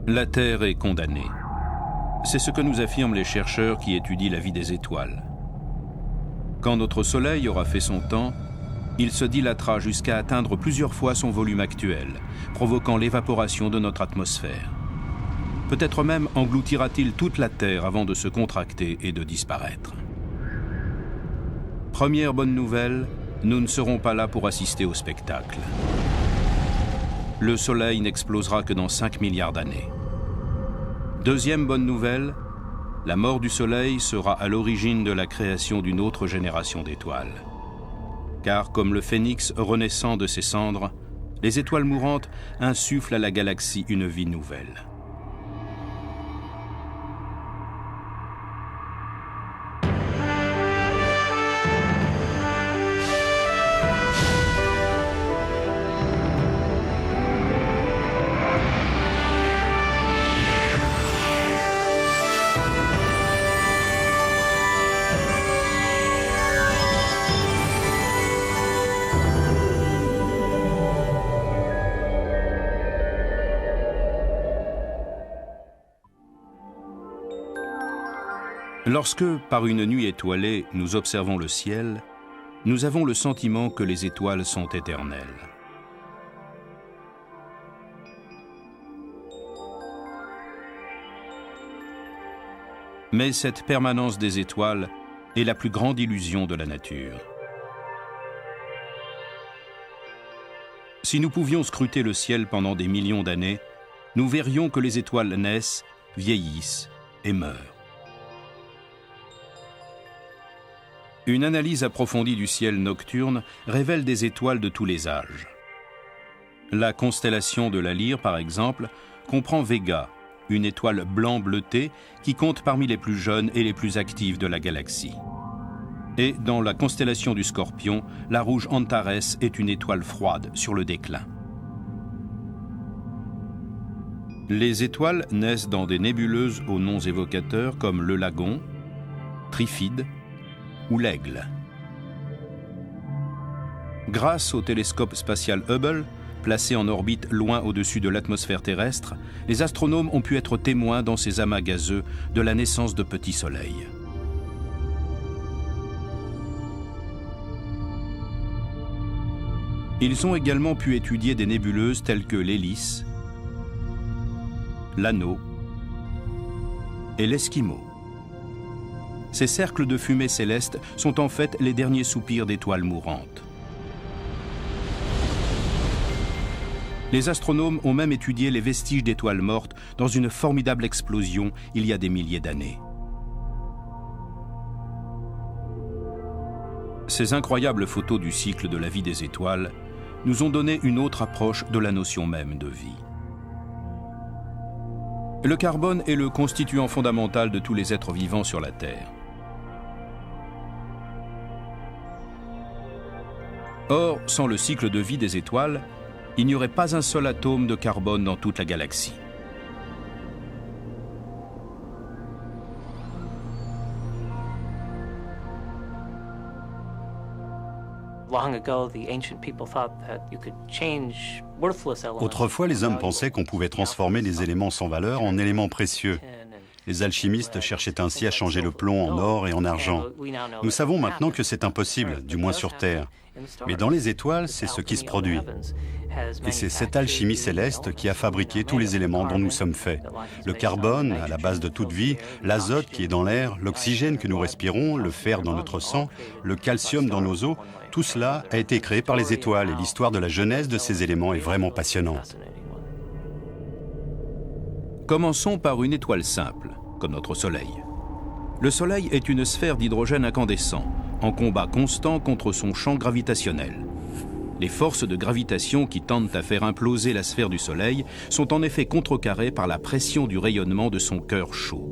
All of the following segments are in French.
La Terre est condamnée. C'est ce que nous affirment les chercheurs qui étudient la vie des étoiles. Quand notre Soleil aura fait son temps, il se dilatera jusqu'à atteindre plusieurs fois son volume actuel, provoquant l'évaporation de notre atmosphère. Peut-être même engloutira-t-il toute la Terre avant de se contracter et de disparaître. Première bonne nouvelle, nous ne serons pas là pour assister au spectacle. Le Soleil n'explosera que dans 5 milliards d'années. Deuxième bonne nouvelle, la mort du Soleil sera à l'origine de la création d'une autre génération d'étoiles. Car comme le phénix renaissant de ses cendres, les étoiles mourantes insufflent à la galaxie une vie nouvelle. Lorsque, par une nuit étoilée, nous observons le ciel, nous avons le sentiment que les étoiles sont éternelles. Mais cette permanence des étoiles est la plus grande illusion de la nature. Si nous pouvions scruter le ciel pendant des millions d'années, nous verrions que les étoiles naissent, vieillissent et meurent. Une analyse approfondie du ciel nocturne révèle des étoiles de tous les âges. La constellation de la Lyre, par exemple, comprend Vega, une étoile blanc-bleutée qui compte parmi les plus jeunes et les plus actives de la galaxie. Et dans la constellation du Scorpion, la rouge Antares est une étoile froide sur le déclin. Les étoiles naissent dans des nébuleuses aux noms évocateurs comme le Lagon, Trifide ou l'Aigle. Grâce au télescope spatial Hubble, placé en orbite loin au-dessus de l'atmosphère terrestre, les astronomes ont pu être témoins dans ces amas gazeux de la naissance de petits soleils. Ils ont également pu étudier des nébuleuses telles que l'Hélice, l'Anneau et l'Esquimau. Ces cercles de fumée céleste sont en fait les derniers soupirs d'étoiles mourantes. Les astronomes ont même étudié les vestiges d'étoiles mortes dans une formidable explosion il y a des milliers d'années. Ces incroyables photos du cycle de la vie des étoiles nous ont donné une autre approche de la notion même de vie. Le carbone est le constituant fondamental de tous les êtres vivants sur la Terre. Or, sans le cycle de vie des étoiles, il n'y aurait pas un seul atome de carbone dans toute la galaxie. Autrefois, les hommes pensaient qu'on pouvait transformer des éléments sans valeur en éléments précieux. Les alchimistes cherchaient ainsi à changer le plomb en or et en argent. Nous savons maintenant que c'est impossible, du moins sur Terre. Mais dans les étoiles, c'est ce qui se produit. Et c'est cette alchimie céleste qui a fabriqué tous les éléments dont nous sommes faits. Le carbone, à la base de toute vie, l'azote qui est dans l'air, l'oxygène que nous respirons, le fer dans notre sang, le calcium dans nos os, tout cela a été créé par les étoiles et l'histoire de la genèse de ces éléments est vraiment passionnante. Commençons par une étoile simple, comme notre Soleil. Le Soleil est une sphère d'hydrogène incandescent, en combat constant contre son champ gravitationnel. Les forces de gravitation qui tendent à faire imploser la sphère du Soleil sont en effet contrecarrées par la pression du rayonnement de son cœur chaud.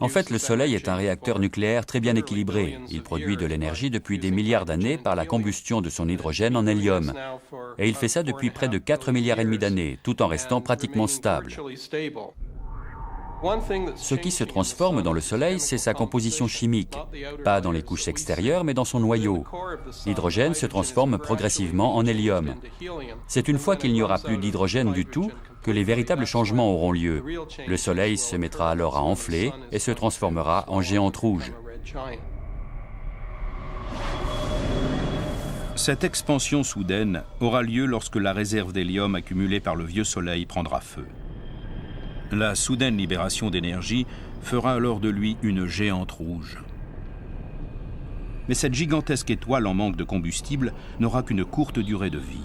En fait, le Soleil est un réacteur nucléaire très bien équilibré. Il produit de l'énergie depuis des milliards d'années par la combustion de son hydrogène en hélium. Et il fait ça depuis près de 4,5 milliards d'années, tout en restant pratiquement stable. Ce qui se transforme dans le Soleil, c'est sa composition chimique, pas dans les couches extérieures, mais dans son noyau. L'hydrogène se transforme progressivement en hélium. C'est une fois qu'il n'y aura plus d'hydrogène du tout que les véritables changements auront lieu. Le Soleil se mettra alors à enfler et se transformera en géante rouge. Cette expansion soudaine aura lieu lorsque la réserve d'hélium accumulée par le vieux Soleil prendra feu. La soudaine libération d'énergie fera alors de lui une géante rouge. Mais cette gigantesque étoile en manque de combustible n'aura qu'une courte durée de vie.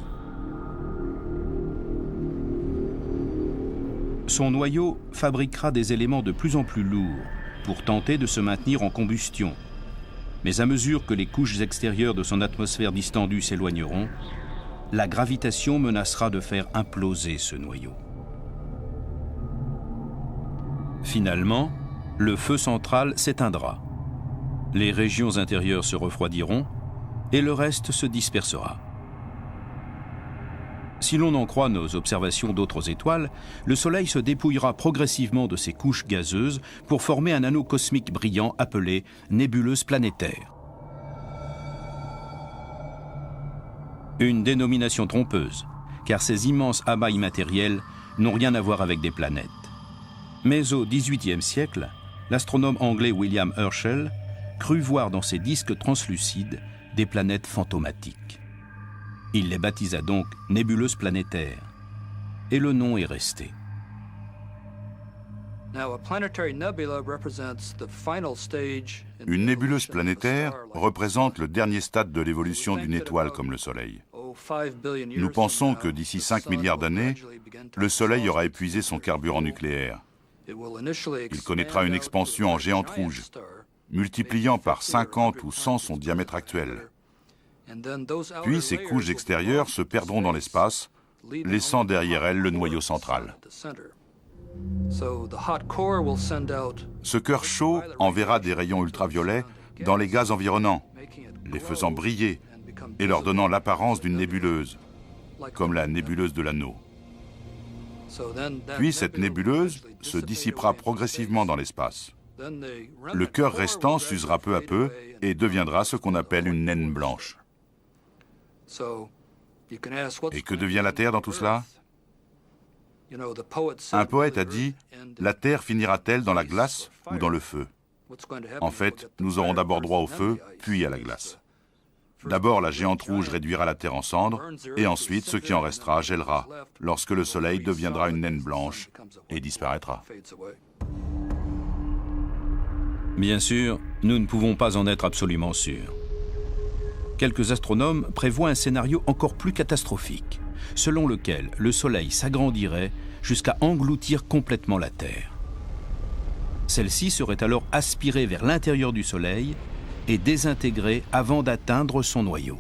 Son noyau fabriquera des éléments de plus en plus lourds pour tenter de se maintenir en combustion. Mais à mesure que les couches extérieures de son atmosphère distendue s'éloigneront, la gravitation menacera de faire imploser ce noyau. Finalement, le feu central s'éteindra. Les régions intérieures se refroidiront et le reste se dispersera. Si l'on en croit nos observations d'autres étoiles, le Soleil se dépouillera progressivement de ses couches gazeuses pour former un anneau cosmique brillant appelé nébuleuse planétaire. Une dénomination trompeuse, car ces immenses amas immatériels n'ont rien à voir avec des planètes. Mais au XVIIIe siècle, l'astronome anglais William Herschel crut voir dans ces disques translucides des planètes fantomatiques. Il les baptisa donc nébuleuses planétaires, et le nom est resté. Une nébuleuse planétaire représente le dernier stade de l'évolution d'une étoile comme le Soleil. Nous pensons que d'ici 5 milliards d'années, le Soleil aura épuisé son carburant nucléaire. Il connaîtra une expansion en géante rouge, multipliant par 50 ou 100 son diamètre actuel. Puis ces couches extérieures se perdront dans l'espace, laissant derrière elles le noyau central. Ce cœur chaud enverra des rayons ultraviolets dans les gaz environnants, les faisant briller et leur donnant l'apparence d'une nébuleuse, comme la nébuleuse de l'Anneau. Puis cette nébuleuse se dissipera progressivement dans l'espace. Le cœur restant s'usera peu à peu et deviendra ce qu'on appelle une naine blanche. Et que devient la Terre dans tout cela ? Un poète a dit « La Terre finira-t-elle dans la glace ou dans le feu ?» En fait, nous aurons d'abord droit au feu, puis à la glace. D'abord, la géante rouge réduira la Terre en cendres, et ensuite, ce qui en restera gèlera, lorsque le Soleil deviendra une naine blanche et disparaîtra. Bien sûr, nous ne pouvons pas en être absolument sûrs. Quelques astronomes prévoient un scénario encore plus catastrophique, selon lequel le Soleil s'agrandirait jusqu'à engloutir complètement la Terre. Celle-ci serait alors aspirée vers l'intérieur du Soleil et désintégrée avant d'atteindre son noyau.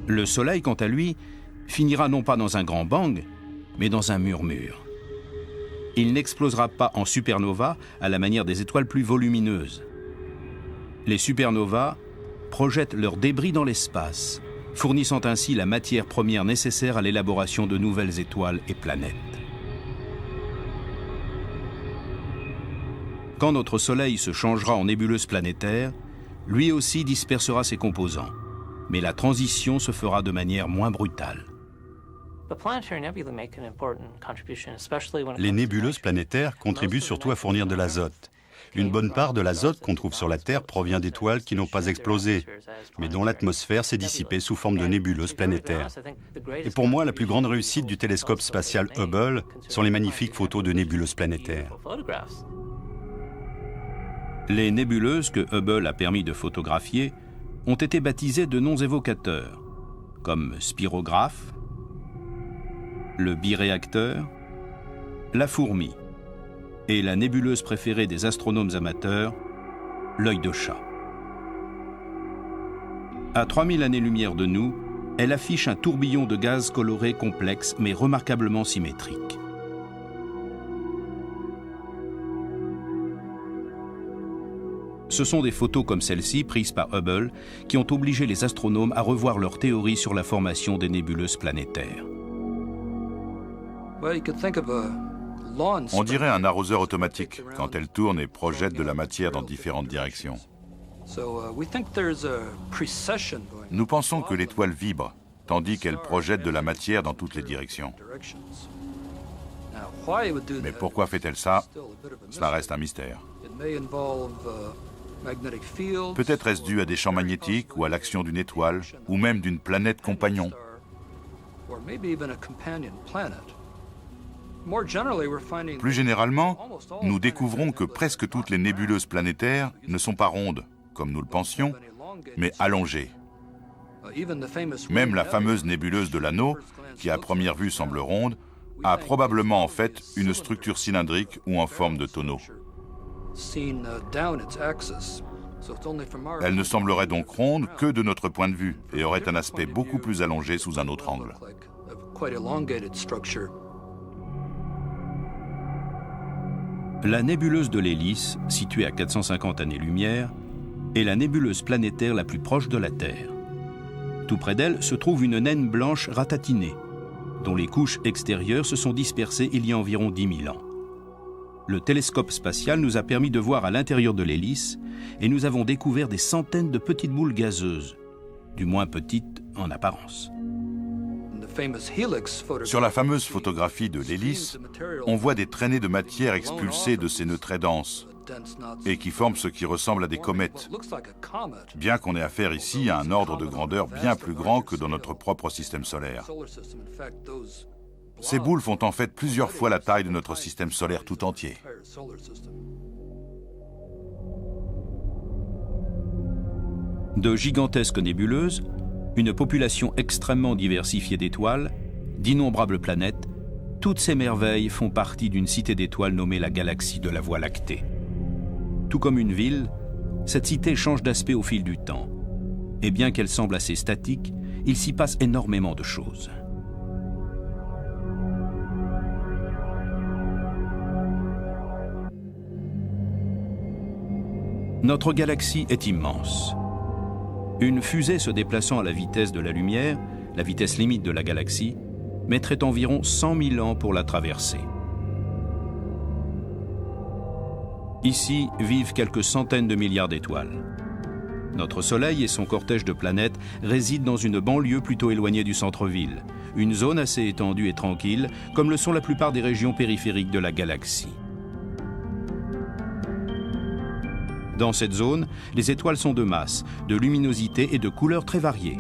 Le Soleil, quant à lui, finira non pas dans un grand bang, mais dans un murmure. Il n'explosera pas en supernova à la manière des étoiles plus volumineuses. Les supernovas projettent leurs débris dans l'espace, fournissant ainsi la matière première nécessaire à l'élaboration de nouvelles étoiles et planètes. Quand notre Soleil se changera en nébuleuse planétaire, lui aussi dispersera ses composants, mais la transition se fera de manière moins brutale. Les nébuleuses planétaires contribuent surtout à fournir de l'azote. Une bonne part de l'azote qu'on trouve sur la Terre provient d'étoiles qui n'ont pas explosé, mais dont l'atmosphère s'est dissipée sous forme de nébuleuses planétaires. Et pour moi, la plus grande réussite du télescope spatial Hubble sont les magnifiques photos de nébuleuses planétaires. Les nébuleuses que Hubble a permis de photographier ont été baptisées de noms évocateurs, comme spirographe, le biréacteur, la fourmi, et la nébuleuse préférée des astronomes amateurs, l'œil de chat. À 3000 années-lumière de nous, elle affiche un tourbillon de gaz coloré complexe mais remarquablement symétrique. Ce sont des photos comme celle-ci, prises par Hubble, qui ont obligé les astronomes à revoir leur théorie sur la formation des nébuleuses planétaires. On dirait un arroseur automatique quand elle tourne et projette de la matière dans différentes directions. Nous pensons que l'étoile vibre, tandis qu'elle projette de la matière dans toutes les directions. Mais pourquoi fait-elle ça? Cela reste un mystère. Peut-être est-ce dû à des champs magnétiques ou à l'action d'une étoile, ou même d'une planète compagnon. Plus généralement, nous découvrons que presque toutes les nébuleuses planétaires ne sont pas rondes, comme nous le pensions, mais allongées. Même la fameuse nébuleuse de l'Anneau, qui à première vue semble ronde, a probablement en fait une structure cylindrique ou en forme de tonneau. Elle ne semblerait donc ronde que de notre point de vue et aurait un aspect beaucoup plus allongé sous un autre angle. La nébuleuse de l'Hélice, située à 450 années-lumière, est la nébuleuse planétaire la plus proche de la Terre. Tout près d'elle se trouve une naine blanche ratatinée, dont les couches extérieures se sont dispersées il y a environ 10 000 ans. Le télescope spatial nous a permis de voir à l'intérieur de l'hélice et nous avons découvert des centaines de petites boules gazeuses, du moins petites en apparence. Sur la fameuse photographie de l'hélice, on voit des traînées de matière expulsées de ces nœuds très denses et qui forment ce qui ressemble à des comètes, bien qu'on ait affaire ici à un ordre de grandeur bien plus grand que dans notre propre système solaire. Ces boules font en fait plusieurs fois la taille de notre système solaire tout entier. De gigantesques nébuleuses, une population extrêmement diversifiée d'étoiles, d'innombrables planètes, toutes ces merveilles font partie d'une cité d'étoiles nommée la galaxie de la Voie lactée. Tout comme une ville, cette cité change d'aspect au fil du temps. Et bien qu'elle semble assez statique, il s'y passe énormément de choses. Notre galaxie est immense. Une fusée se déplaçant à la vitesse de la lumière, la vitesse limite de la galaxie, mettrait environ 100 000 ans pour la traverser. Ici vivent quelques centaines de milliards d'étoiles. Notre Soleil et son cortège de planètes résident dans une banlieue plutôt éloignée du centre-ville, une zone assez étendue et tranquille, comme le sont la plupart des régions périphériques de la galaxie. Dans cette zone, les étoiles sont de masse, de luminosité et de couleurs très variées.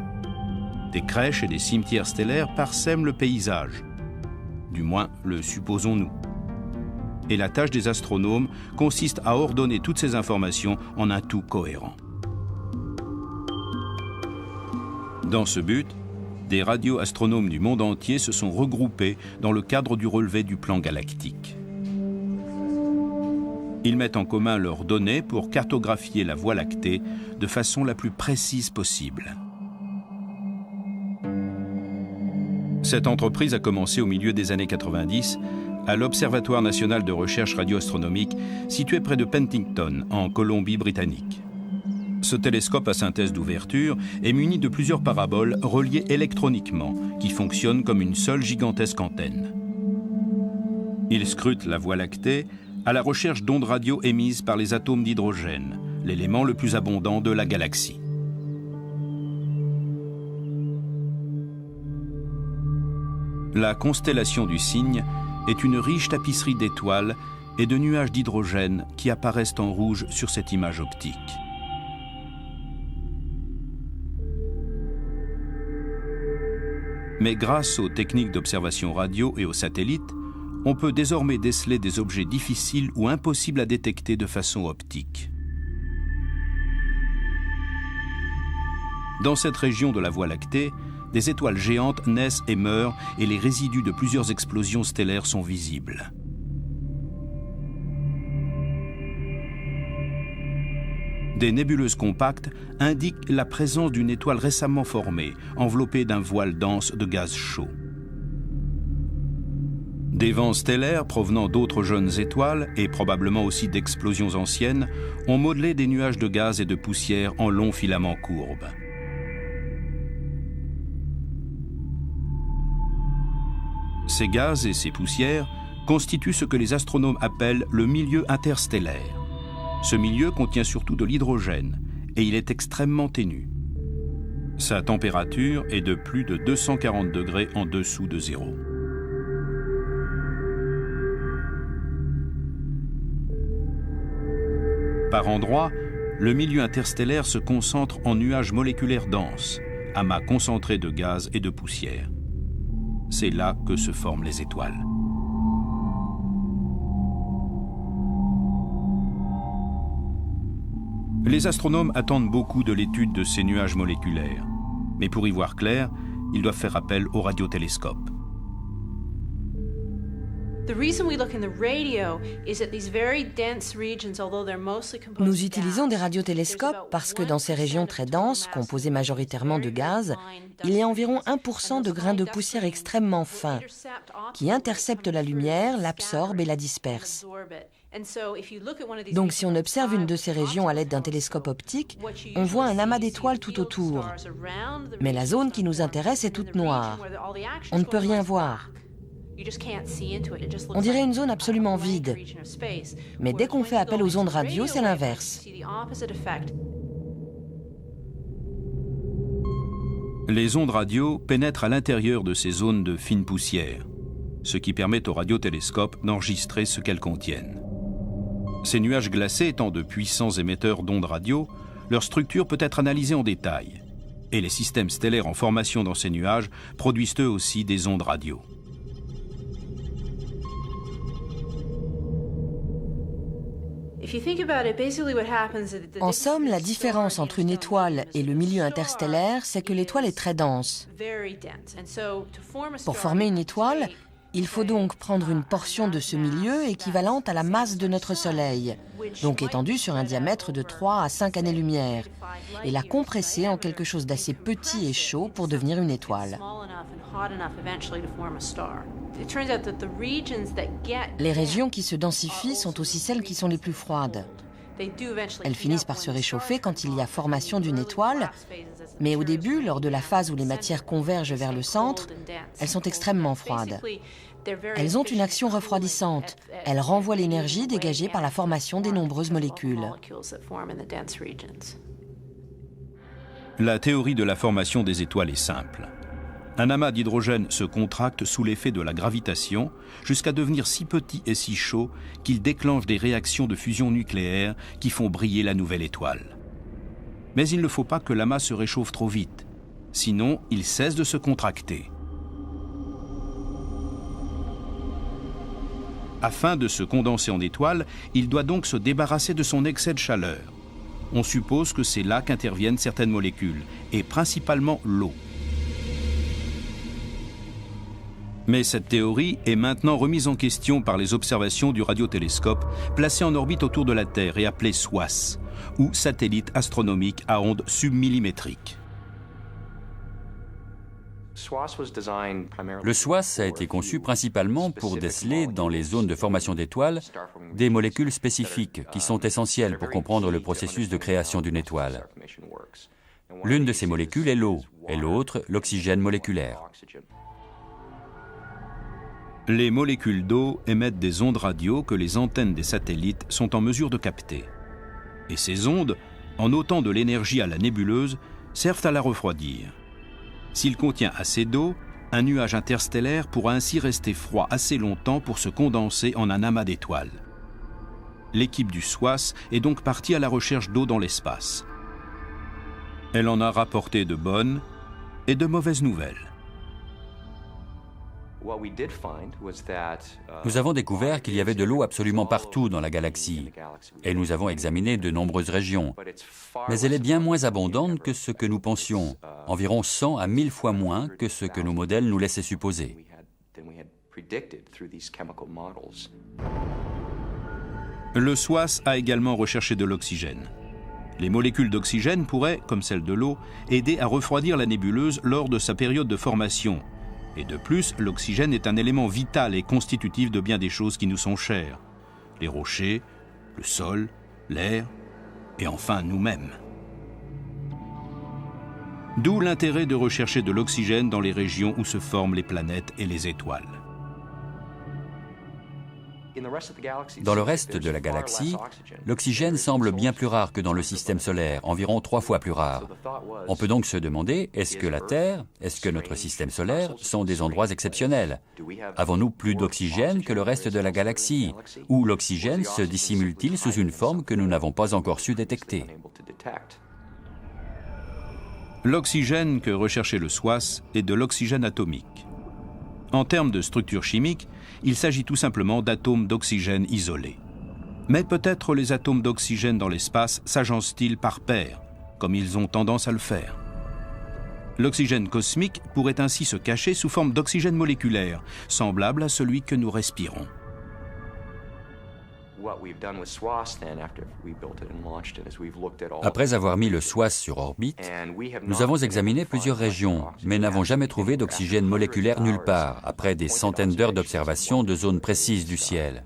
Des crèches et des cimetières stellaires parsèment le paysage. Du moins, le supposons-nous. Et la tâche des astronomes consiste à ordonner toutes ces informations en un tout cohérent. Dans ce but, des radioastronomes du monde entier se sont regroupés dans le cadre du relevé du plan galactique. Ils mettent en commun leurs données pour cartographier la Voie lactée de façon la plus précise possible. Cette entreprise a commencé au milieu des années 90 à l'Observatoire national de recherche radioastronomique situé près de Penticton, en Colombie-Britannique. Ce télescope à synthèse d'ouverture est muni de plusieurs paraboles reliées électroniquement qui fonctionnent comme une seule gigantesque antenne. Il scrute la Voie lactée à la recherche d'ondes radio émises par les atomes d'hydrogène, l'élément le plus abondant de la galaxie. La constellation du Cygne est une riche tapisserie d'étoiles et de nuages d'hydrogène qui apparaissent en rouge sur cette image optique. Mais grâce aux techniques d'observation radio et aux satellites, on peut désormais déceler des objets difficiles ou impossibles à détecter de façon optique. Dans cette région de la Voie lactée, des étoiles géantes naissent et meurent et les résidus de plusieurs explosions stellaires sont visibles. Des nébuleuses compactes indiquent la présence d'une étoile récemment formée, enveloppée d'un voile dense de gaz chaud. Des vents stellaires provenant d'autres jeunes étoiles, et probablement aussi d'explosions anciennes, ont modelé des nuages de gaz et de poussière en longs filaments courbes. Ces gaz et ces poussières constitue ce que les astronomes appellent le milieu interstellaire. Ce milieu contient surtout de l'hydrogène et il est extrêmement ténu. Sa température est de plus de 240 degrés en dessous de zéro. Par endroits, le milieu interstellaire se concentre en nuages moléculaires denses, amas concentrés de gaz et de poussière. C'est là que se forment les étoiles. Les astronomes attendent beaucoup de l'étude de ces nuages moléculaires. Mais pour y voir clair, ils doivent faire appel aux radiotélescopes. Nous utilisons des radiotélescopes parce que dans ces régions très denses, composées majoritairement de gaz, il y a environ 1% de grains de poussière extrêmement fins qui interceptent la lumière, l'absorbent et la dispersent. Donc si on observe une de ces régions à l'aide d'un télescope optique, on voit un amas d'étoiles tout autour. Mais la zone qui nous intéresse est toute noire. On ne peut rien voir. On dirait une zone absolument vide. Mais dès qu'on fait appel aux ondes radio, c'est l'inverse. Les ondes radio pénètrent à l'intérieur de ces zones de fine poussière, ce qui permet aux radiotélescopes d'enregistrer ce qu'elles contiennent. Ces nuages glacés étant de puissants émetteurs d'ondes radio, leur structure peut être analysée en détail. Et les systèmes stellaires en formation dans ces nuages produisent eux aussi des ondes radio. En somme, la différence entre une étoile et le milieu interstellaire, c'est que l'étoile est très dense. Pour former une étoile, il faut donc prendre une portion de ce milieu équivalente à la masse de notre Soleil, donc étendue sur un diamètre de 3 à 5 années-lumière, et la compresser en quelque chose d'assez petit et chaud pour devenir une étoile. Les régions qui se densifient sont aussi celles qui sont les plus froides. Elles finissent par se réchauffer quand il y a formation d'une étoile, mais au début, lors de la phase où les matières convergent vers le centre, elles sont extrêmement froides. Elles ont une action refroidissante. Elles renvoient l'énergie dégagée par la formation des nombreuses molécules. La théorie de la formation des étoiles est simple. Un amas d'hydrogène se contracte sous l'effet de la gravitation jusqu'à devenir si petit et si chaud qu'il déclenche des réactions de fusion nucléaire qui font briller la nouvelle étoile. Mais il ne faut pas que l'amas se réchauffe trop vite, sinon il cesse de se contracter. Afin de se condenser en étoile, il doit donc se débarrasser de son excès de chaleur. On suppose que c'est là qu'interviennent certaines molécules, et principalement l'eau. Mais cette théorie est maintenant remise en question par les observations du radiotélescope placé en orbite autour de la Terre et appelé SOAS, ou satellite astronomique à ondes submillimétriques. Le SOAS a été conçu principalement pour déceler dans les zones de formation d'étoiles des molécules spécifiques qui sont essentielles pour comprendre le processus de création d'une étoile. L'une de ces molécules est l'eau et l'autre l'oxygène moléculaire. Les molécules d'eau émettent des ondes radio que les antennes des satellites sont en mesure de capter. Et ces ondes, en ôtant de l'énergie à la nébuleuse, servent à la refroidir. S'il contient assez d'eau, un nuage interstellaire pourra ainsi rester froid assez longtemps pour se condenser en un amas d'étoiles. L'équipe du SOAS est donc partie à la recherche d'eau dans l'espace. Elle en a rapporté de bonnes et de mauvaises nouvelles. Nous avons découvert qu'il y avait de l'eau absolument partout dans la galaxie et nous avons examiné de nombreuses régions. Mais elle est bien moins abondante que ce que nous pensions, environ 100 à 1000 fois moins que ce que nos modèles nous laissaient supposer. Le SOAS a également recherché de l'oxygène. Les molécules d'oxygène pourraient, comme celles de l'eau, aider à refroidir la nébuleuse lors de sa période de formation. Et de plus, l'oxygène est un élément vital et constitutif de bien des choses qui nous sont chères. Les rochers, le sol, l'air, et enfin nous-mêmes. D'où l'intérêt de rechercher de l'oxygène dans les régions où se forment les planètes et les étoiles. Dans le reste de la galaxie, l'oxygène semble bien plus rare que dans le système solaire, environ 3 fois plus rare. On peut donc se demander, est-ce que la Terre, est-ce que notre système solaire sont des endroits exceptionnels? Avons-nous plus d'oxygène que le reste de la galaxie? Ou l'oxygène se dissimule-t-il sous une forme que nous n'avons pas encore su détecter? L'oxygène que recherchait le SWAS est de l'oxygène atomique. En termes de structure chimique, il s'agit tout simplement d'atomes d'oxygène isolés. Mais peut-être les atomes d'oxygène dans l'espace s'agencent-ils par paires, comme ils ont tendance à le faire. L'oxygène cosmique pourrait ainsi se cacher sous forme d'oxygène moléculaire, semblable à celui que nous respirons. Après avoir mis le SWAS sur orbite, nous avons examiné plusieurs régions, mais n'avons jamais trouvé d'oxygène moléculaire nulle part, après des centaines d'heures d'observation de zones précises du ciel.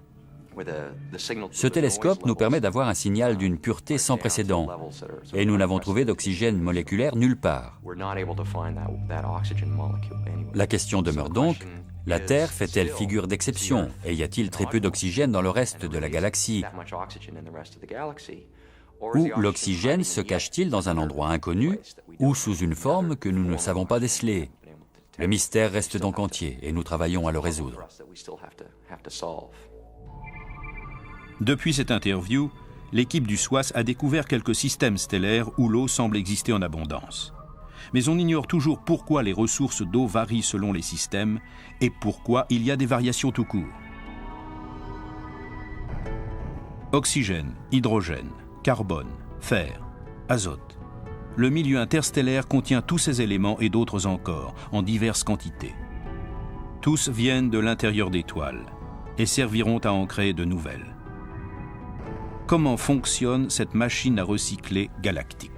Ce télescope nous permet d'avoir un signal d'une pureté sans précédent, et nous n'avons trouvé d'oxygène moléculaire nulle part. La question demeure donc, la Terre fait-elle figure d'exception, et y a-t-il très peu d'oxygène dans le reste de la galaxie? Ou l'oxygène se cache-t-il dans un endroit inconnu, ou sous une forme que nous ne savons pas déceler? Le mystère reste donc entier, et nous travaillons à le résoudre. Depuis cette interview, l'équipe du SWAS a découvert quelques systèmes stellaires où l'eau semble exister en abondance. Mais on ignore toujours pourquoi les ressources d'eau varient selon les systèmes et pourquoi il y a des variations tout court. Oxygène, hydrogène, carbone, fer, azote. Le milieu interstellaire contient tous ces éléments et d'autres encore, en diverses quantités. Tous viennent de l'intérieur d'étoiles et serviront à en créer de nouvelles. Comment fonctionne cette machine à recycler galactique?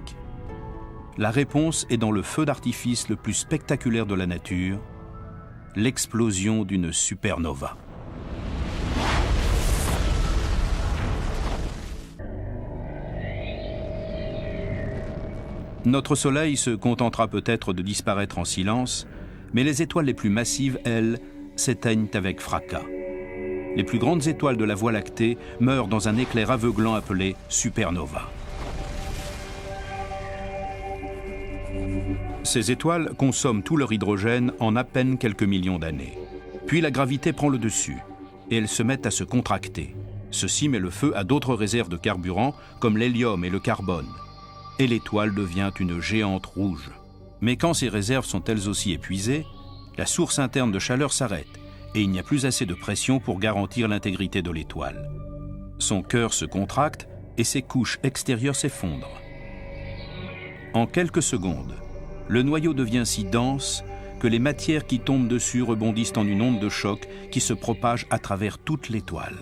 La réponse est dans le feu d'artifice le plus spectaculaire de la nature, l'explosion d'une supernova. Notre Soleil se contentera peut-être de disparaître en silence, mais les étoiles les plus massives, elles, s'éteignent avec fracas. Les plus grandes étoiles de la Voie lactée meurent dans un éclair aveuglant appelé supernova. Ces étoiles consomment tout leur hydrogène en à peine quelques millions d'années. Puis la gravité prend le dessus et elles se mettent à se contracter. Ceci met le feu à d'autres réserves de carburant comme l'hélium et le carbone. Et l'étoile devient une géante rouge. Mais quand ces réserves sont elles aussi épuisées, la source interne de chaleur s'arrête et il n'y a plus assez de pression pour garantir l'intégrité de l'étoile. Son cœur se contracte et ses couches extérieures s'effondrent. En quelques secondes, le noyau devient si dense que les matières qui tombent dessus rebondissent en une onde de choc qui se propage à travers toute l'étoile.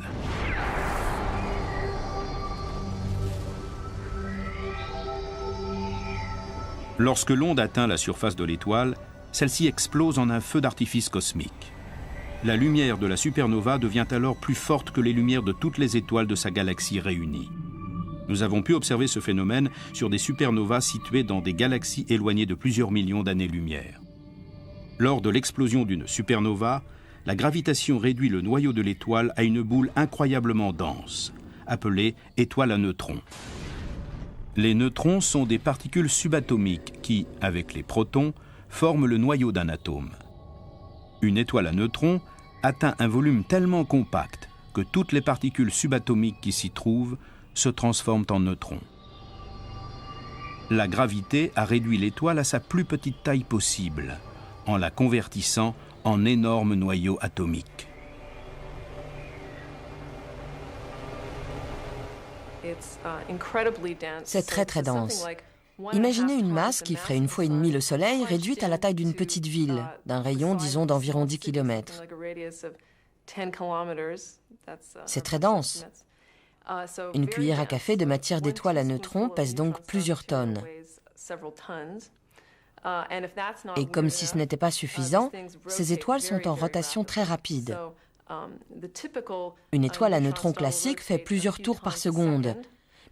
Lorsque l'onde atteint la surface de l'étoile, celle-ci explose en un feu d'artifice cosmique. La lumière de la supernova devient alors plus forte que les lumières de toutes les étoiles de sa galaxie réunies. Nous avons pu observer ce phénomène sur des supernovas situées dans des galaxies éloignées de plusieurs millions d'années-lumière. Lors de l'explosion d'une supernova, la gravitation réduit le noyau de l'étoile à une boule incroyablement dense, appelée étoile à neutrons. Les neutrons sont des particules subatomiques qui, avec les protons, forment le noyau d'un atome. Une étoile à neutrons atteint un volume tellement compact que toutes les particules subatomiques qui s'y trouvent se transforment en neutrons. La gravité a réduit l'étoile à sa plus petite taille possible, en la convertissant en énorme noyau atomique. C'est très très dense. Imaginez une masse qui ferait 1,5 fois le Soleil réduite à la taille d'une petite ville, d'un rayon, disons, d'environ 10 km. C'est très dense. Une cuillère à café de matière d'étoile à neutrons pèse donc plusieurs tonnes. Et comme si ce n'était pas suffisant, ces étoiles sont en rotation très rapide. Une étoile à neutrons classique fait plusieurs tours par seconde,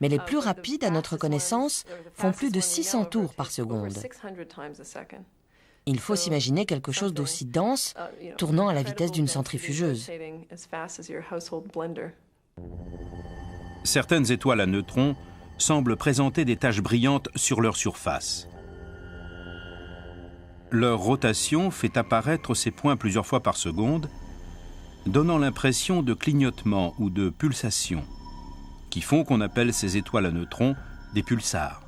mais les plus rapides, à notre connaissance, font plus de 600 tours par seconde. Il faut s'imaginer quelque chose d'aussi dense, tournant à la vitesse d'une centrifugeuse. Certaines étoiles à neutrons semblent présenter des taches brillantes sur leur surface. Leur rotation fait apparaître ces points plusieurs fois par seconde, donnant l'impression de clignotement ou de pulsation, qui font qu'on appelle ces étoiles à neutrons des pulsars.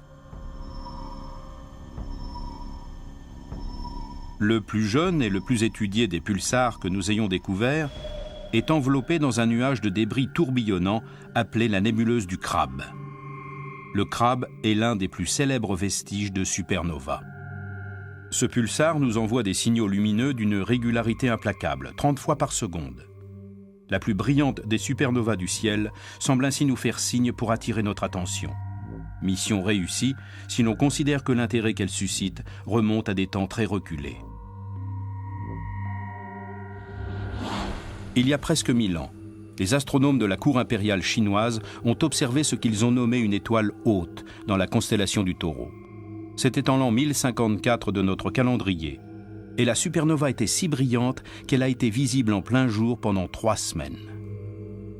Le plus jeune et le plus étudié des pulsars que nous ayons découverts est enveloppé dans un nuage de débris tourbillonnant appelé la nébuleuse du Crab. Le Crab est l'un des plus célèbres vestiges de supernova. Ce pulsar nous envoie des signaux lumineux d'une régularité implacable, 30 fois par seconde. La plus brillante des supernovas du ciel semble ainsi nous faire signe pour attirer notre attention. Mission réussie si l'on considère que l'intérêt qu'elle suscite remonte à des temps très reculés. Il y a presque 1000 ans, les astronomes de la cour impériale chinoise ont observé ce qu'ils ont nommé une étoile haute dans la constellation du Taureau. C'était en l'an 1054 de notre calendrier, et la supernova était si brillante qu'elle a été visible en plein jour pendant 3 semaines.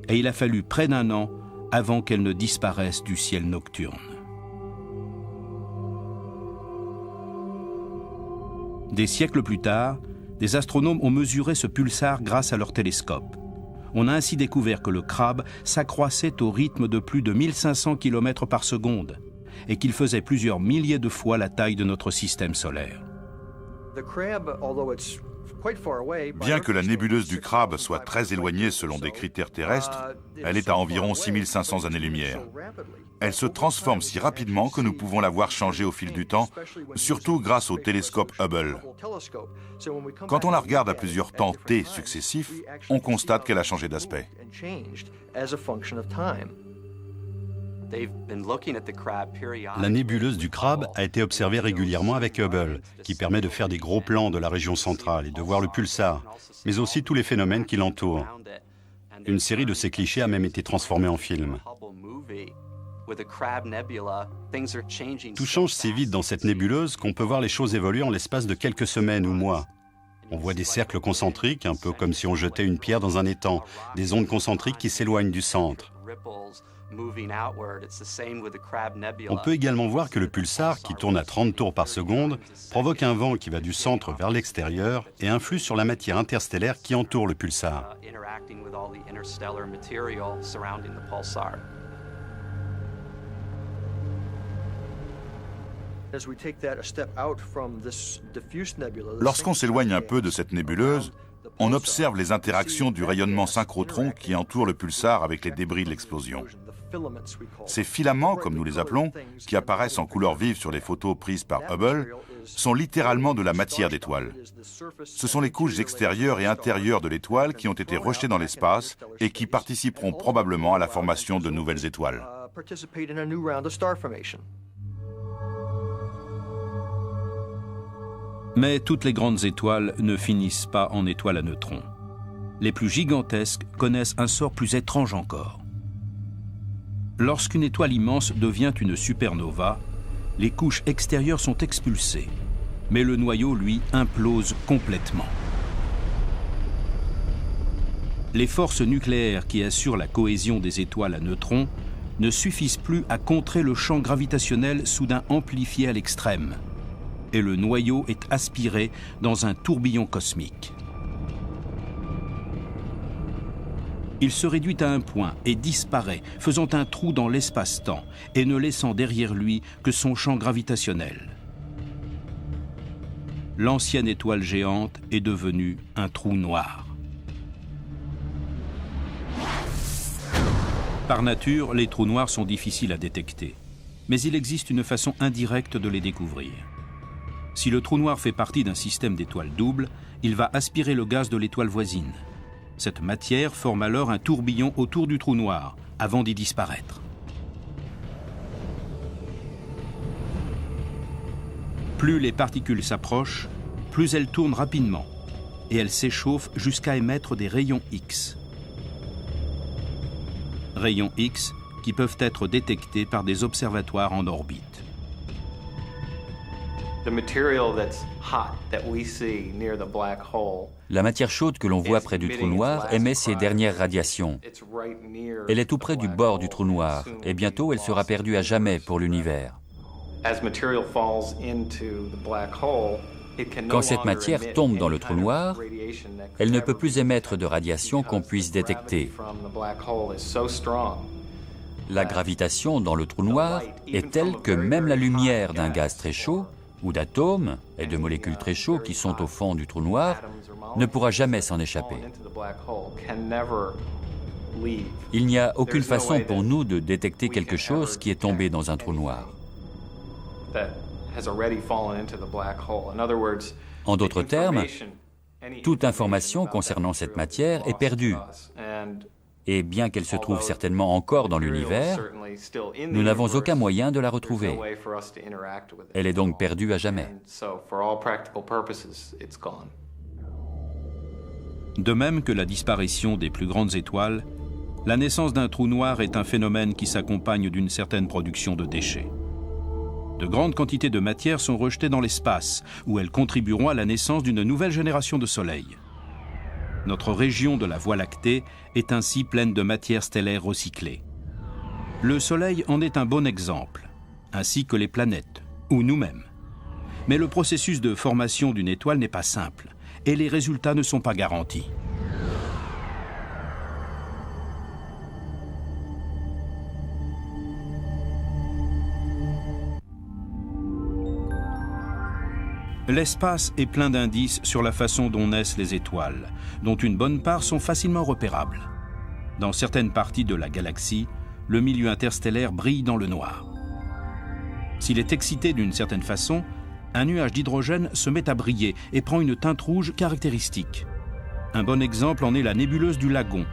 Et il a fallu près d'1 an avant qu'elle ne disparaisse du ciel nocturne. Des siècles plus tard, des astronomes ont mesuré ce pulsar grâce à leur télescope. On a ainsi découvert que le Crab s'accroissait au rythme de plus de 1500 km par seconde et qu'il faisait plusieurs milliers de fois la taille de notre système solaire. Bien que la nébuleuse du Crab soit très éloignée selon des critères terrestres, elle est à environ 6500 années-lumière. Elle se transforme si rapidement que nous pouvons la voir changer au fil du temps, surtout grâce au télescope Hubble. Quand on la regarde à plusieurs temps t successifs, on constate qu'elle a changé d'aspect. La nébuleuse du Crab a été observée régulièrement avec Hubble, qui permet de faire des gros plans de la région centrale et de voir le pulsar, mais aussi tous les phénomènes qui l'entourent. Une série de ces clichés a même été transformée en film. Tout change si vite dans cette nébuleuse qu'on peut voir les choses évoluer en l'espace de quelques semaines ou mois. On voit des cercles concentriques, un peu comme si on jetait une pierre dans un étang, des ondes concentriques qui s'éloignent du centre. On peut également voir que le pulsar, qui tourne à 30 tours par seconde, provoque un vent qui va du centre vers l'extérieur et influe sur la matière interstellaire qui entoure le pulsar. Lorsqu'on s'éloigne un peu de cette nébuleuse, on observe les interactions du rayonnement synchrotron qui entoure le pulsar avec les débris de l'explosion. Ces filaments, comme nous les appelons, qui apparaissent en couleur vive sur les photos prises par Hubble, sont littéralement de la matière d'étoile. Ce sont les couches extérieures et intérieures de l'étoile qui ont été rejetées dans l'espace et qui participeront probablement à la formation de nouvelles étoiles. Mais toutes les grandes étoiles ne finissent pas en étoiles à neutrons. Les plus gigantesques connaissent un sort plus étrange encore. Lorsqu'une étoile immense devient une supernova, les couches extérieures sont expulsées, mais le noyau, lui, implose complètement. Les forces nucléaires qui assurent la cohésion des étoiles à neutrons ne suffisent plus à contrer le champ gravitationnel soudain amplifié à l'extrême, et le noyau est aspiré dans un tourbillon cosmique. Il se réduit à un point et disparaît, faisant un trou dans l'espace-temps et ne laissant derrière lui que son champ gravitationnel. L'ancienne étoile géante est devenue un trou noir. Par nature, les trous noirs sont difficiles à détecter, mais il existe une façon indirecte de les découvrir. Si le trou noir fait partie d'un système d'étoiles doubles, il va aspirer le gaz de l'étoile voisine. Cette matière forme alors un tourbillon autour du trou noir, avant d'y disparaître. Plus les particules s'approchent, plus elles tournent rapidement, et elles s'échauffent jusqu'à émettre des rayons X. Rayons X qui peuvent être détectés par des observatoires en orbite. La matière chaude que l'on voit près du trou noir émet ses dernières radiations. Elle est tout près du bord du trou noir, et bientôt elle sera perdue à jamais pour l'univers. Quand cette matière tombe dans le trou noir, elle ne peut plus émettre de radiation qu'on puisse détecter. La gravitation dans le trou noir est telle que même la lumière d'un gaz très chaud, ou d'atomes et de molécules très chauds qui sont au fond du trou noir, ne pourra jamais s'en échapper. Il n'y a aucune façon pour nous de détecter quelque chose qui est tombé dans un trou noir. En d'autres termes, toute information concernant cette matière est perdue. Et bien qu'elle se trouve certainement encore dans l'univers, nous n'avons aucun moyen de la retrouver. Elle est donc perdue à jamais. De même que la disparition des plus grandes étoiles, la naissance d'un trou noir est un phénomène qui s'accompagne d'une certaine production de déchets. De grandes quantités de matière sont rejetées dans l'espace, où elles contribueront à la naissance d'une nouvelle génération de soleils. Notre région de la Voie lactée est ainsi pleine de matière stellaire recyclée. Le Soleil en est un bon exemple, ainsi que les planètes, ou nous-mêmes. Mais le processus de formation d'une étoile n'est pas simple, et les résultats ne sont pas garantis. L'espace est plein d'indices sur la façon dont naissent les étoiles, dont une bonne part sont facilement repérables. Dans certaines parties de la galaxie, le milieu interstellaire brille dans le noir. S'il est excité d'une certaine façon, un nuage d'hydrogène se met à briller et prend une teinte rouge caractéristique. Un bon exemple en est la nébuleuse du Lagon,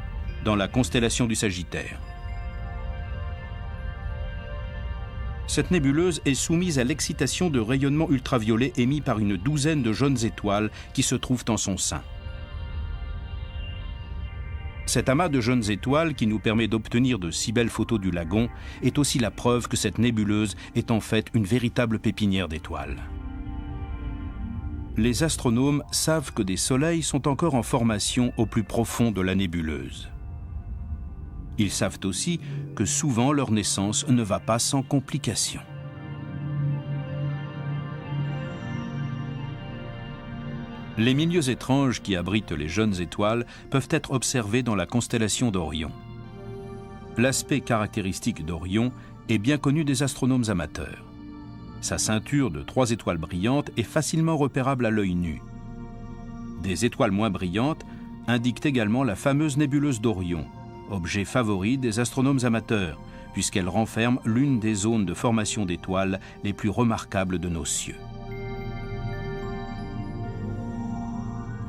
dans la constellation du Sagittaire. Cette nébuleuse est soumise à l'excitation de rayonnements ultraviolets émis par une douzaine de jeunes étoiles qui se trouvent en son sein. Cet amas de jeunes étoiles qui nous permet d'obtenir de si belles photos du Lagon est aussi la preuve que cette nébuleuse est en fait une véritable pépinière d'étoiles. Les astronomes savent que des soleils sont encore en formation au plus profond de la nébuleuse. Ils savent aussi que souvent leur naissance ne va pas sans complications. Les milieux étranges qui abritent les jeunes étoiles peuvent être observés dans la constellation d'Orion. L'aspect caractéristique d'Orion est bien connu des astronomes amateurs. Sa ceinture de 3 étoiles brillantes est facilement repérable à l'œil nu. Des étoiles moins brillantes indiquent également la fameuse nébuleuse d'Orion, objet favori des astronomes amateurs, puisqu'elle renferme l'une des zones de formation d'étoiles les plus remarquables de nos cieux.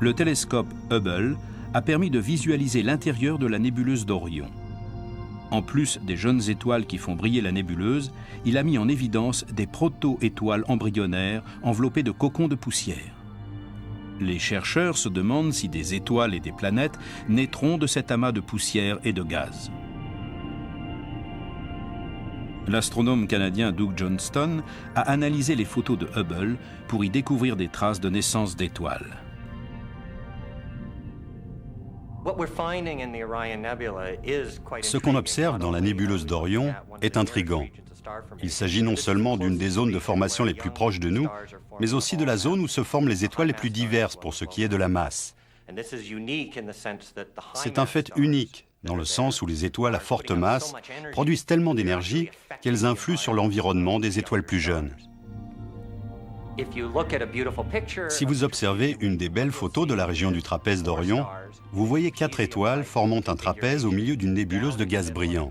Le télescope Hubble a permis de visualiser l'intérieur de la nébuleuse d'Orion. En plus des jeunes étoiles qui font briller la nébuleuse, il a mis en évidence des proto-étoiles embryonnaires enveloppées de cocons de poussière. Les chercheurs se demandent si des étoiles et des planètes naîtront de cet amas de poussière et de gaz. L'astronome canadien Doug Johnston a analysé les photos de Hubble pour y découvrir des traces de naissance d'étoiles. Ce qu'on observe dans la nébuleuse d'Orion est intriguant. Il s'agit non seulement d'une des zones de formation les plus proches de nous, mais aussi de la zone où se forment les étoiles les plus diverses pour ce qui est de la masse. C'est un fait unique, dans le sens où les étoiles à forte masse produisent tellement d'énergie qu'elles influent sur l'environnement des étoiles plus jeunes. Si vous observez une des belles photos de la région du trapèze d'Orion, vous voyez 4 étoiles formant un trapèze au milieu d'une nébuleuse de gaz brillant.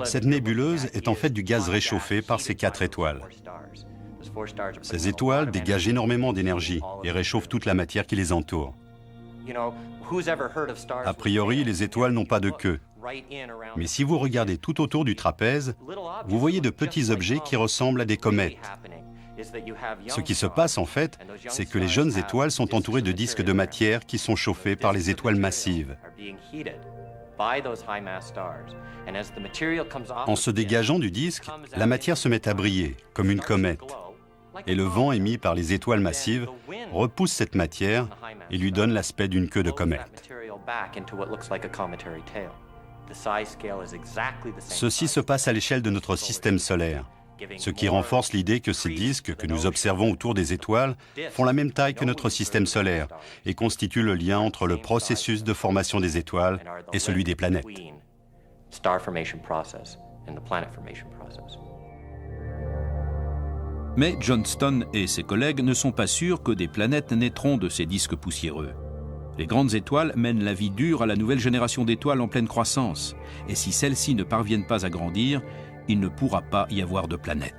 Cette nébuleuse est en fait du gaz réchauffé par ces 4 étoiles. Ces étoiles dégagent énormément d'énergie et réchauffent toute la matière qui les entoure. A priori, les étoiles n'ont pas de queue. Mais si vous regardez tout autour du trapèze, vous voyez de petits objets qui ressemblent à des comètes. Ce qui se passe en fait, c'est que les jeunes étoiles sont entourées de disques de matière qui sont chauffés par les étoiles massives. En se dégageant du disque, la matière se met à briller, comme une comète. Et le vent émis par les étoiles massives repousse cette matière et lui donne l'aspect d'une queue de comète. Ceci se passe à l'échelle de notre système solaire, ce qui renforce l'idée que ces disques que nous observons autour des étoiles font la même taille que notre système solaire et constituent le lien entre le processus de formation des étoiles et celui des planètes. Mais Johnston et ses collègues ne sont pas sûrs que des planètes naîtront de ces disques poussiéreux. Les grandes étoiles mènent la vie dure à la nouvelle génération d'étoiles en pleine croissance. Et si celles-ci ne parviennent pas à grandir, il ne pourra pas y avoir de planète.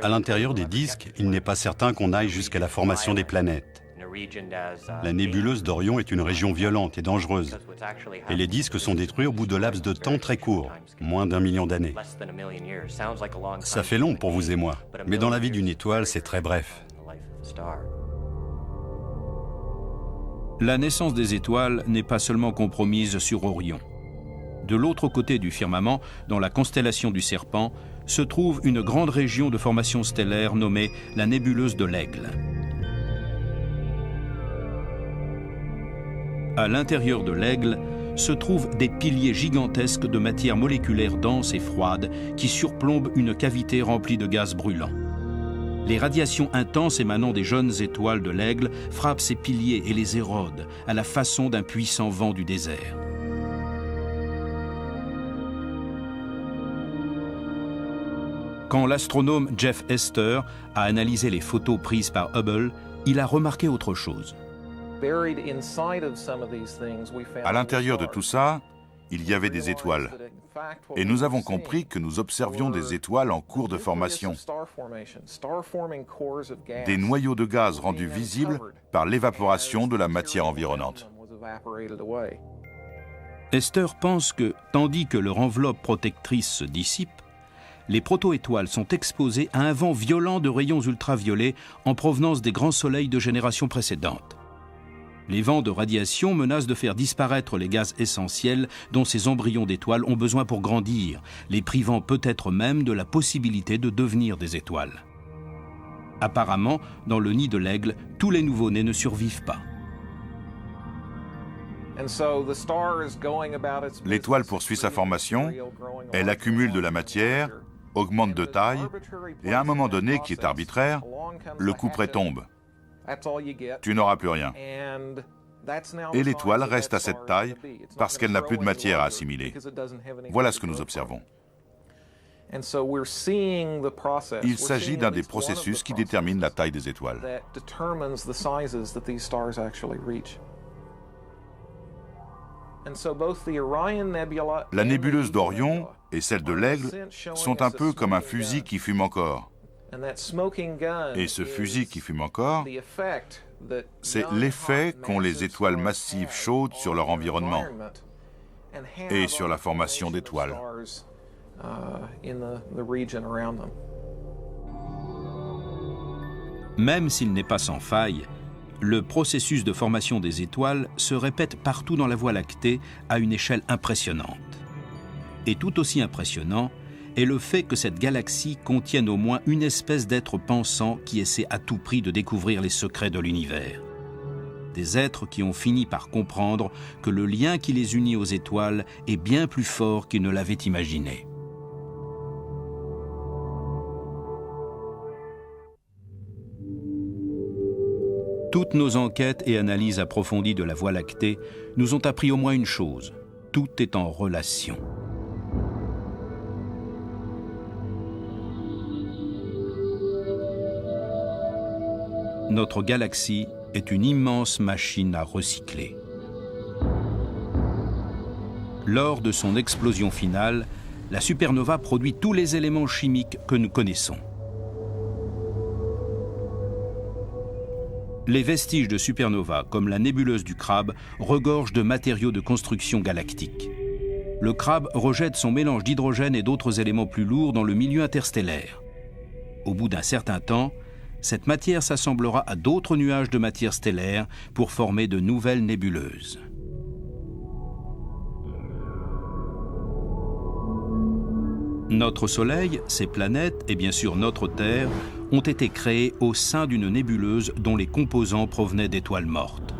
À l'intérieur des disques, il n'est pas certain qu'on aille jusqu'à la formation des planètes. La nébuleuse d'Orion est une région violente et dangereuse. Et les disques sont détruits au bout de laps de temps très court, moins d'1 million d'années. Ça fait long pour vous et moi, mais dans la vie d'une étoile, c'est très bref. La naissance des étoiles n'est pas seulement compromise sur Orion. De l'autre côté du firmament, dans la constellation du Serpent, se trouve une grande région de formation stellaire nommée la nébuleuse de l'Aigle. À l'intérieur de l'Aigle se trouvent des piliers gigantesques de matière moléculaire dense et froide qui surplombent une cavité remplie de gaz brûlants. Les radiations intenses émanant des jeunes étoiles de l'Aigle frappent ces piliers et les érodent à la façon d'un puissant vent du désert. Quand l'astronome Jeff Hester a analysé les photos prises par Hubble, il a remarqué autre chose. À l'intérieur de tout ça, il y avait des étoiles. Et nous avons compris que nous observions des étoiles en cours de formation. Des noyaux de gaz rendus visibles par l'évaporation de la matière environnante. Hester pense que, tandis que leur enveloppe protectrice se dissipe, les proto-étoiles sont exposées à un vent violent de rayons ultraviolets en provenance des grands soleils de générations précédentes. Les vents de radiation menacent de faire disparaître les gaz essentiels dont ces embryons d'étoiles ont besoin pour grandir, les privant peut-être même de la possibilité de devenir des étoiles. Apparemment, dans le nid de l'Aigle, tous les nouveau-nés ne survivent pas. L'étoile poursuit sa formation, elle accumule de la matière, augmente de taille, et à un moment donné, qui est arbitraire, le couperet tombe. Tu n'auras plus rien. Et l'étoile reste à cette taille parce qu'elle n'a plus de matière à assimiler. Voilà ce que nous observons. Il s'agit d'un des processus qui déterminent la taille des étoiles. La nébuleuse d'Orion et celle de l'Aigle sont un peu comme un fusil qui fume encore. Et ce fusil qui fume encore, c'est l'effet qu'ont les étoiles massives chaudes sur leur environnement et sur la formation d'étoiles. Même s'il n'est pas sans faille, le processus de formation des étoiles se répète partout dans la Voie lactée à une échelle impressionnante. Et tout aussi impressionnant est le fait que cette galaxie contienne au moins une espèce d'être pensant qui essaie à tout prix de découvrir les secrets de l'univers. Des êtres qui ont fini par comprendre que le lien qui les unit aux étoiles est bien plus fort qu'ils ne l'avaient imaginé. Toutes nos enquêtes et analyses approfondies de la Voie lactée nous ont appris au moins une chose: tout est en relation. Notre galaxie est une immense machine à recycler. Lors de son explosion finale, la supernova produit tous les éléments chimiques que nous connaissons. Les vestiges de supernova, comme la nébuleuse du Crabe, regorgent de matériaux de construction galactique. Le Crabe rejette son mélange d'hydrogène et d'autres éléments plus lourds dans le milieu interstellaire. Au bout d'un certain temps, cette matière s'assemblera à d'autres nuages de matière stellaire pour former de nouvelles nébuleuses. Notre Soleil, ses planètes et bien sûr notre Terre ont été créés au sein d'une nébuleuse dont les composants provenaient d'étoiles mortes.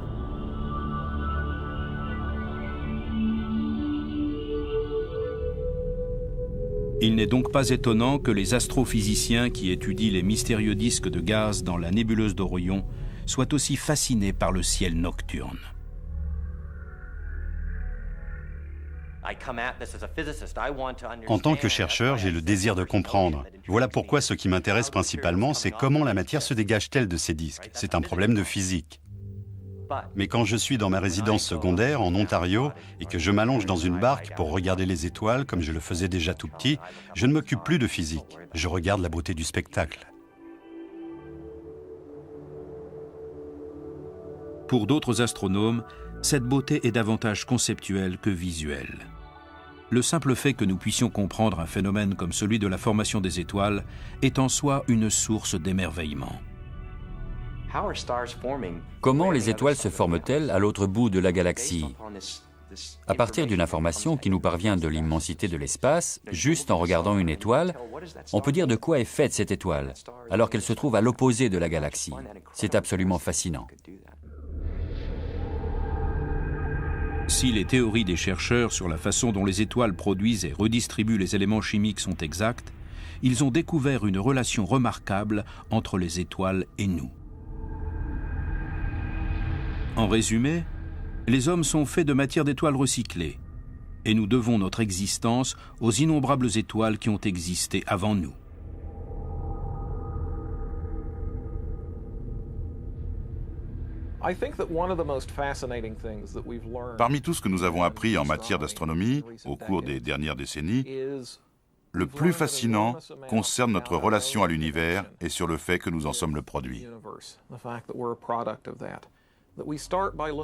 Il n'est donc pas étonnant que les astrophysiciens qui étudient les mystérieux disques de gaz dans la nébuleuse d'Orion soient aussi fascinés par le ciel nocturne. En tant que chercheur, j'ai le désir de comprendre. Voilà pourquoi ce qui m'intéresse principalement, c'est comment la matière se dégage-t-elle de ces disques. C'est un problème de physique. Mais quand je suis dans ma résidence secondaire en Ontario et que je m'allonge dans une barque pour regarder les étoiles comme je le faisais déjà tout petit, je ne m'occupe plus de physique. Je regarde la beauté du spectacle. Pour d'autres astronomes, cette beauté est davantage conceptuelle que visuelle. Le simple fait que nous puissions comprendre un phénomène comme celui de la formation des étoiles est en soi une source d'émerveillement. Comment les étoiles se forment-elles à l'autre bout de la galaxie? À partir d'une information qui nous parvient de l'immensité de l'espace, juste en regardant une étoile, on peut dire de quoi est faite cette étoile, alors qu'elle se trouve à l'opposé de la galaxie. C'est absolument fascinant. Si les théories des chercheurs sur la façon dont les étoiles produisent et redistribuent les éléments chimiques sont exactes, ils ont découvert une relation remarquable entre les étoiles et nous. En résumé, les hommes sont faits de matière d'étoiles recyclées, et nous devons notre existence aux innombrables étoiles qui ont existé avant nous. Parmi tout ce que nous avons appris en matière d'astronomie au cours des dernières décennies, le plus fascinant concerne notre relation à l'univers et sur le fait que nous en sommes le produit.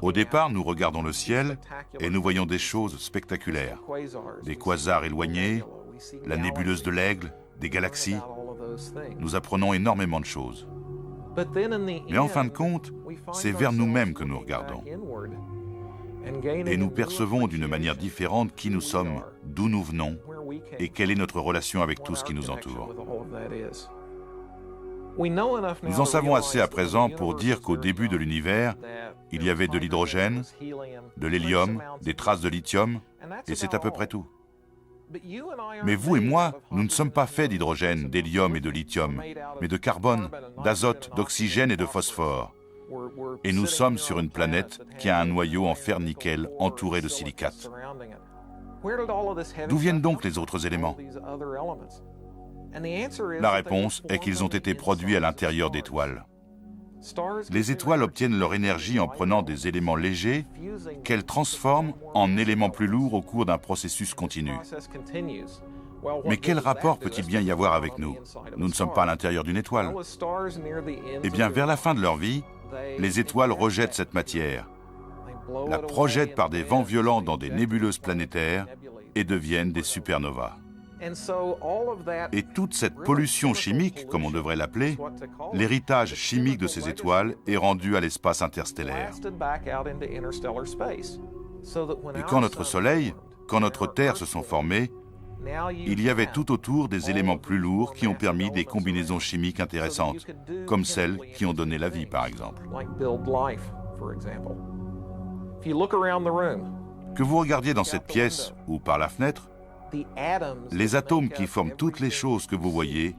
Au départ, nous regardons le ciel et nous voyons des choses spectaculaires. Des quasars éloignés, la nébuleuse de l'Aigle, des galaxies. Nous apprenons énormément de choses. Mais en fin de compte, c'est vers nous-mêmes que nous regardons. Et nous percevons d'une manière différente qui nous sommes, d'où nous venons et quelle est notre relation avec tout ce qui nous entoure. Nous en savons assez à présent pour dire qu'au début de l'univers, il y avait de l'hydrogène, de l'hélium, des traces de lithium, et c'est à peu près tout. Mais vous et moi, nous ne sommes pas faits d'hydrogène, d'hélium et de lithium, mais de carbone, d'azote, d'oxygène et de phosphore. Et nous sommes sur une planète qui a un noyau en fer-nickel entouré de silicates. D'où viennent donc les autres éléments ? La réponse est qu'ils ont été produits à l'intérieur d'étoiles. Les étoiles obtiennent leur énergie en prenant des éléments légers qu'elles transforment en éléments plus lourds au cours d'un processus continu. Mais quel rapport peut-il bien y avoir avec nous ? Nous ne sommes pas à l'intérieur d'une étoile. Eh bien, vers la fin de leur vie, les étoiles rejettent cette matière, la projettent par des vents violents dans des nébuleuses planétaires et deviennent des supernovas. Et toute cette pollution chimique, comme on devrait l'appeler, l'héritage chimique de ces étoiles est rendu à l'espace interstellaire. Et quand notre Soleil, quand notre Terre se sont formés, il y avait tout autour des éléments plus lourds qui ont permis des combinaisons chimiques intéressantes, comme celles qui ont donné la vie, par exemple. Que vous regardiez dans cette pièce ou par la fenêtre, les atomes qui forment toutes les choses que vous voyez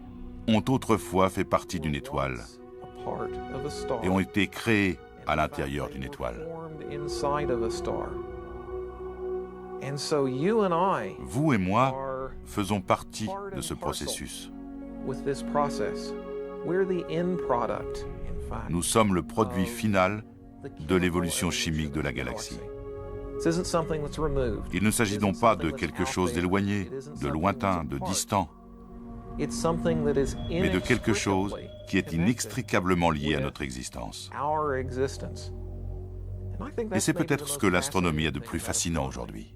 ont autrefois fait partie d'une étoile et ont été créés à l'intérieur d'une étoile. Vous et moi faisons partie de ce processus. Nous sommes le produit final de l'évolution chimique de la galaxie. Il ne s'agit donc pas de quelque chose d'éloigné, de lointain, de distant, mais de quelque chose qui est inextricablement lié à notre existence. Et c'est peut-être ce que l'astronomie a de plus fascinant aujourd'hui.